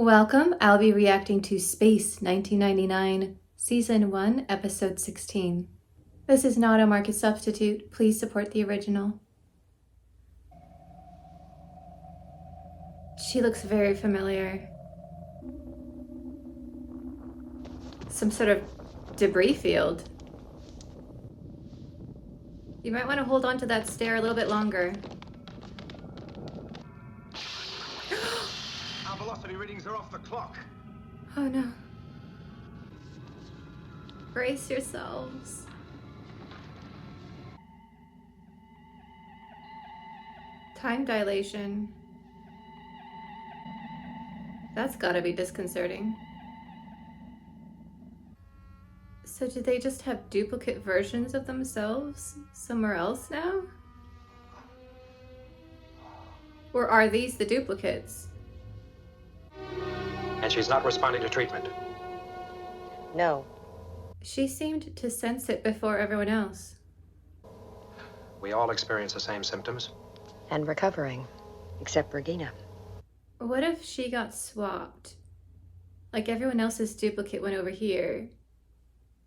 Welcome. I'll be reacting to Space 1999, Season 1, Episode 16. This is not a market substitute. Please support the original. She looks very familiar. Some sort of debris field. You might want to hold on to that stair a little bit longer. Our velocity readings are off the clock. Oh no. Brace yourselves. Time dilation. That's gotta be disconcerting. So did they just have duplicate versions of themselves somewhere else now? Or are these the duplicates? And she's not responding to treatment. No. She seemed to sense it before everyone else. We all experience the same symptoms. And recovering. Except Regina. What if she got swapped? Like everyone else's duplicate went over here,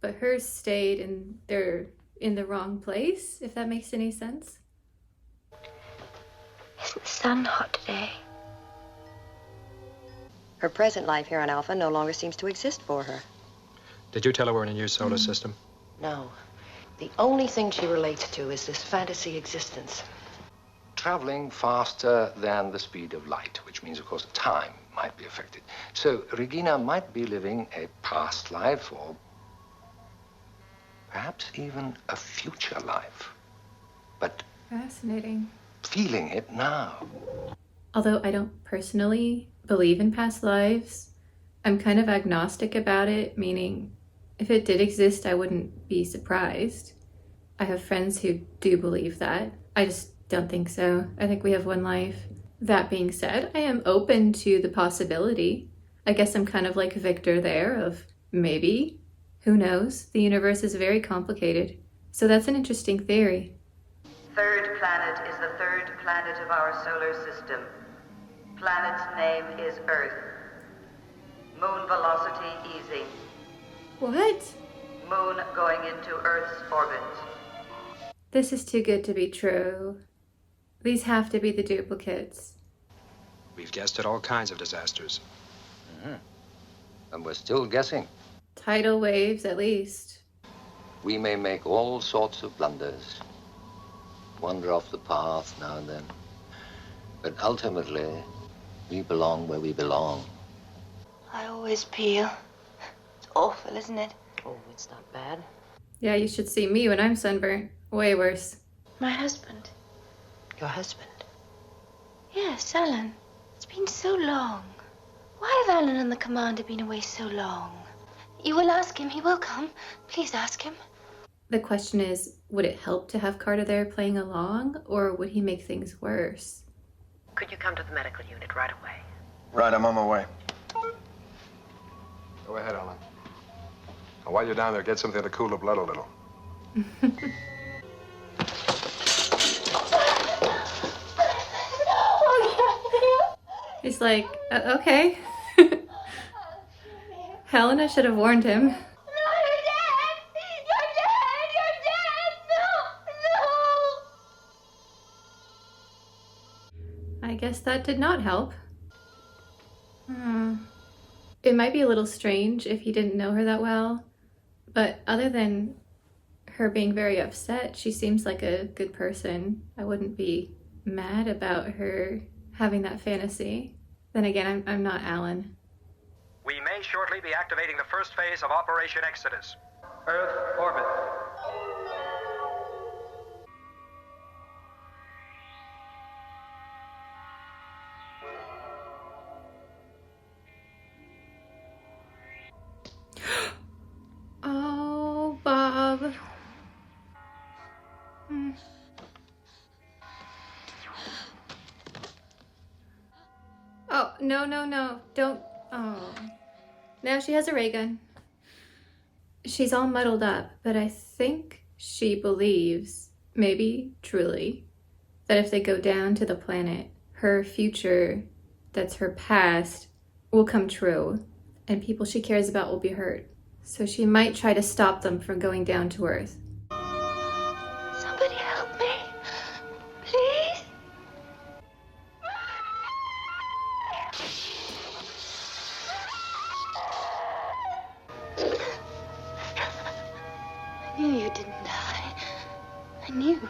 but hers stayed and they're in the wrong place, if that makes any sense? Isn't the sun hot today? Her present life here on Alpha no longer seems to exist for her. Did you tell her we're in a new solar system? No. The only thing she relates to is this fantasy existence. Traveling faster than the speed of light, which means, of course, time might be affected. So Regina might be living a past life or perhaps even a future life. But Fascinating. feeling it now. Although I don't personally believe in past lives, I'm kind of agnostic about it, meaning if it did exist, I wouldn't be surprised. I have friends who do believe that. I just don't think so. I think we have one life. That being said, I am open to the possibility. I guess I'm kind of like Victor there of maybe. Who knows? The universe is very complicated. So that's an interesting theory. Third planet is the third planet of our solar system. Planet's name is Earth. Moon velocity easy. What? Moon going into Earth's orbit. This is too good to be true. These have to be the duplicates. We've guessed at all kinds of disasters. And we're still guessing. Tidal waves, at least. We may make all sorts of blunders, wander off the path now and then. But ultimately, we belong where we belong. I always peel. It's awful, isn't it? Oh, it's not bad. Yeah, you should see me when I'm sunburnt. Way worse. My husband. Your husband? Yes, Alan. It's been so long. Why have Alan and the commander been away so long? You will ask him. He will come. Please ask him. The question is, would it help to have Carter there playing along, or would he make things worse? Could you come to the medical unit right away? Right, I'm on my way. Go ahead, Alan. And while you're down there, get something to cool the blood a little. He's like, okay. Helena should have warned him. No, you're dead! You're dead! You're dead! No! No! I guess that did not help. It might be a little strange if he didn't know her that well, but other than her being very upset, she seems like a good person. I wouldn't be mad about her having that fantasy. Then again, I'm not Alan. We may shortly be activating the first phase of Operation Exodus. Earth orbit. Oh, Bob. Oh, no, no, no. Don't. Oh. Now she has a ray gun. She's all muddled up, but I think she believes, maybe truly, that if they go down to the planet, her future, that's her past, will come true, and people she cares about will be hurt. So she might try to stop them from going down to Earth. Somebody help me. Please. I knew you didn't die. I knew.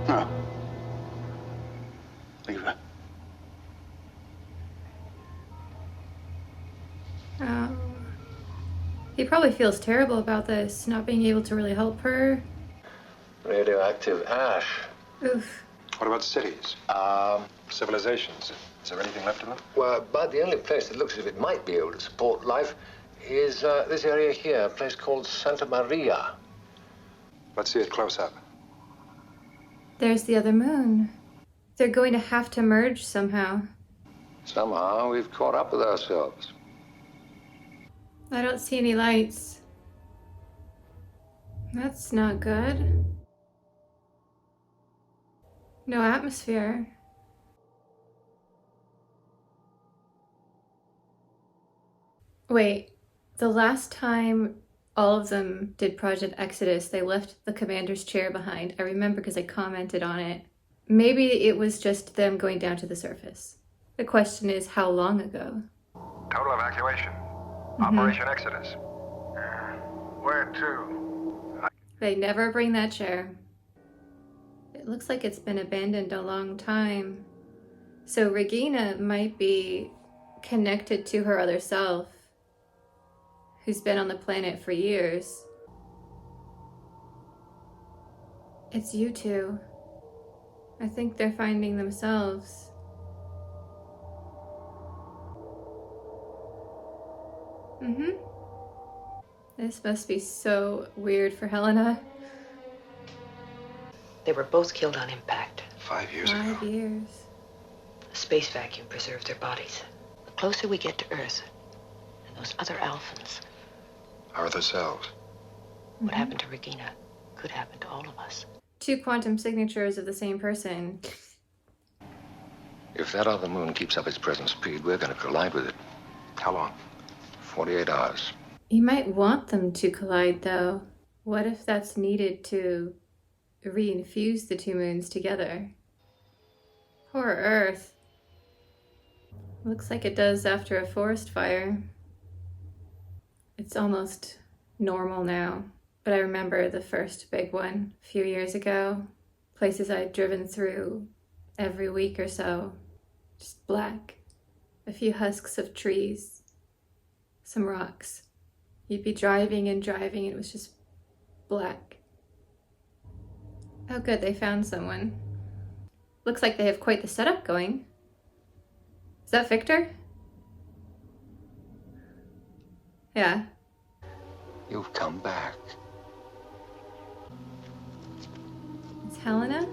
No. Leave her. Oh. He probably feels terrible about this, not being able to really help her. Radioactive ash. Oof. What about cities? Civilizations? Is there anything left of them? Well, but the only place that looks as if it might be able to support life is this area here, a place called Santa Maria. Let's see it close up. There's the other moon. They're going to have to merge somehow. Somehow we've caught up with ourselves. I don't see any lights. That's not good. No atmosphere. Wait, the last time all of them did Project Exodus, they left the commander's chair behind. I remember because I commented on it. Maybe it was just them going down to the surface. The question is, how long ago? Total evacuation. Operation Exodus. Where to? They never bring that chair. It looks like it's been abandoned a long time. So Regina might be connected to her other self, who's been on the planet for years. It's you two. I think they're finding themselves. This must be so weird for Helena. They were both killed on impact. 5 years ago. 5 years. A space vacuum preserved their bodies. The closer we get to Earth, and those other Alphans, Our other selves. what happened to Regina could happen to all of us. 2 quantum signatures of the same person. If that other moon keeps up its present speed, we're going to collide with it. How long? 48 hours. You might want them to collide, though. What if that's needed to reinfuse the 2 moons together? Poor Earth. Looks like it does after a forest fire. It's almost normal now, but I remember the first big one a few years ago. Places I'd driven through every week or so. Just black. A few husks of trees. Some rocks. You'd be driving and driving, and it was just black. Oh good, they found someone. Looks like they have quite the setup going. Is that Victor? Yeah. You've come back. It's Helena?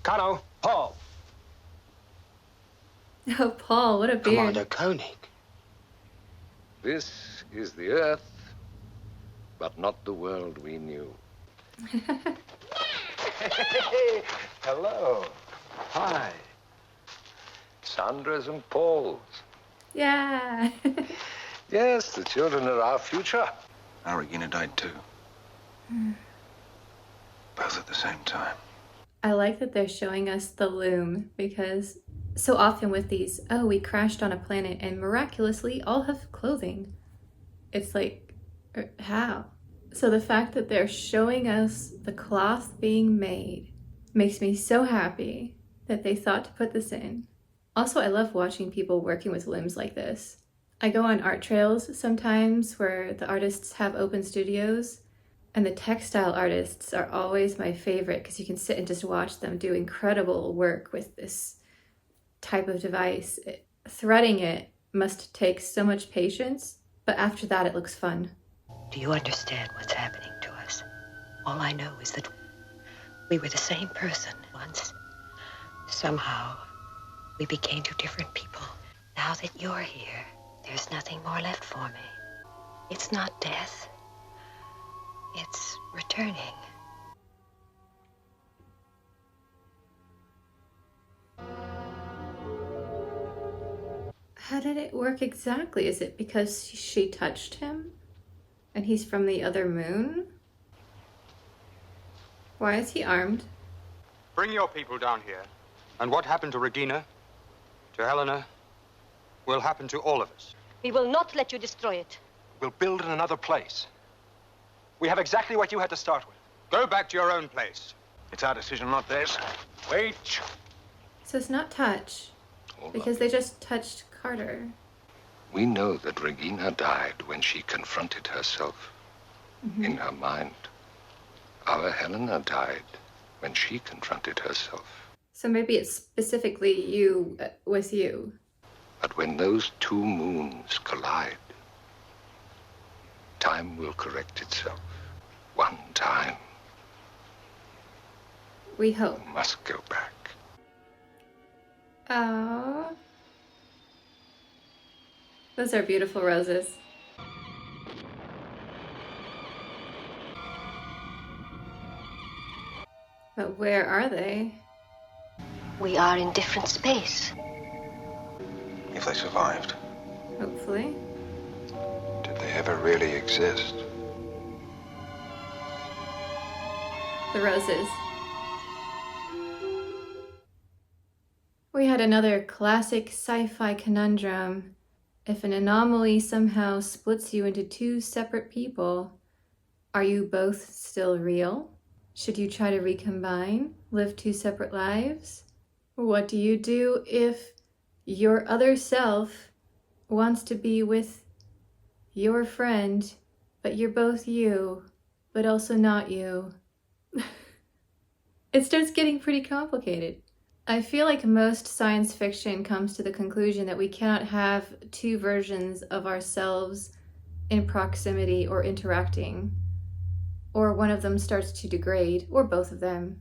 Kano, Paul. Oh, Paul, what a beard. Commander Koenig. This is the Earth, but not the world we knew. Hello. Hi. Sandra's and Paul's. Yeah. Yes, the children are our future. Our Regina died too. Both at the same time. I like that they're showing us the loom, because so often with these, oh, we crashed on a planet and miraculously all have clothing. It's like, how? So the fact that they're showing us the cloth being made makes me so happy that they thought to put this in. Also, I love watching people working with looms like this. I go on art trails sometimes where the artists have open studios, and the textile artists are always my favorite because you can sit and just watch them do incredible work with this type of device. Threading it must take so much patience, but after that it looks fun. Do you understand what's happening to us? All I know is that we were the same person once. Somehow, we became 2 different people. Now that you're here, there's nothing more left for me. It's not death. It's returning. How did it work exactly? Is it because she touched him? And he's from the other moon? Why is he armed? Bring your people down here. And what happened to Regina, to Helena, will happen to all of us. We will not let you destroy it. We'll build in another place. We have exactly what you had to start with. Go back to your own place. It's our decision, not theirs. Wait. So it's not touch, Hold because up. they just touched Carter. We know that Regina died when she confronted herself in her mind. Our Helena died when she confronted herself. So maybe it's specifically you with you. But when those two moons collide, time will correct itself. One time. We hope. We must go back. Oh. Those are beautiful roses. But where are they? We are in different space. If they survived, Hopefully. did they ever really exist? The roses. We had another classic sci-fi conundrum. If an anomaly somehow splits you into two separate people, are you both still real? Should you try to recombine, live two separate lives? What do you do if your other self wants to be with your friend, but you're both you, but also not you? It starts getting pretty complicated. I feel like most science fiction comes to the conclusion that we cannot have two versions of ourselves in proximity or interacting, or one of them starts to degrade, or both of them.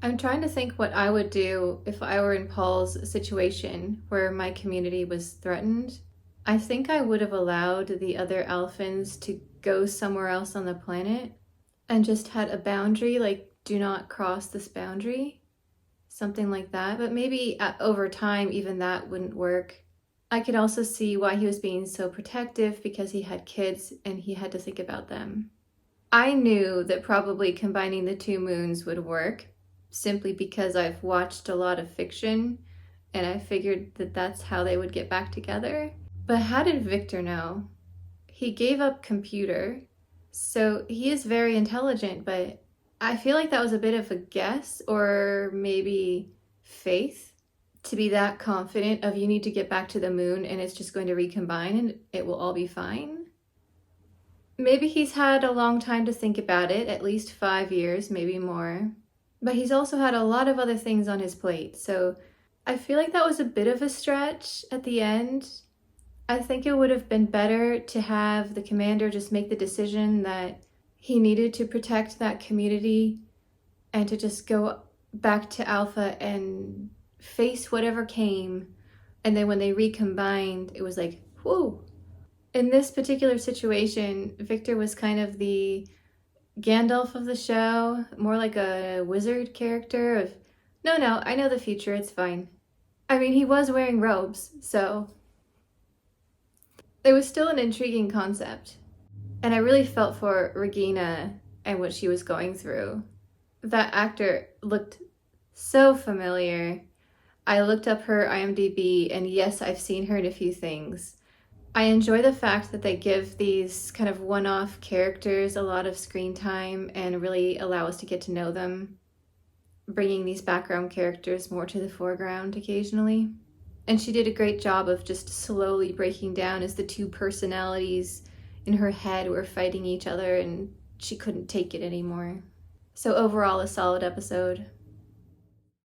I'm trying to think what I would do if I were in Paul's situation where my community was threatened. I think I would have allowed the other Alphans to go somewhere else on the planet and just had a boundary, like, do not cross this boundary. Something like that. But maybe over time, even that wouldn't work. I could also see why he was being so protective, because he had kids and he had to think about them. I knew that probably combining the two moons would work, simply because I've watched a lot of fiction and I figured that that's how they would get back together. But how did Victor know? He gave up computer, so he is very intelligent, but I feel like that was a bit of a guess, or maybe faith, to be that confident of you need to get back to the moon and it's just going to recombine and it will all be fine. Maybe he's had a long time to think about it, at least 5 years, maybe more. But he's also had a lot of other things on his plate, so I feel like that was a bit of a stretch at the end. I think it would have been better to have the commander just make the decision that he needed to protect that community and to just go back to Alpha and face whatever came. And then when they recombined, it was like, whoa. In this particular situation, Victor was kind of the Gandalf of the show, more like a wizard character of, no, I know the future, it's fine. I mean, he was wearing robes, so it was still an intriguing concept. And I really felt for Regina and what she was going through. That actor looked so familiar. I looked up her IMDb, and yes, I've seen her in a few things. I enjoy the fact that they give these kind of one-off characters a lot of screen time and really allow us to get to know them, bringing these background characters more to the foreground occasionally. And she did a great job of just slowly breaking down as the two personalities in her head were fighting each other and she couldn't take it anymore. So overall, a solid episode.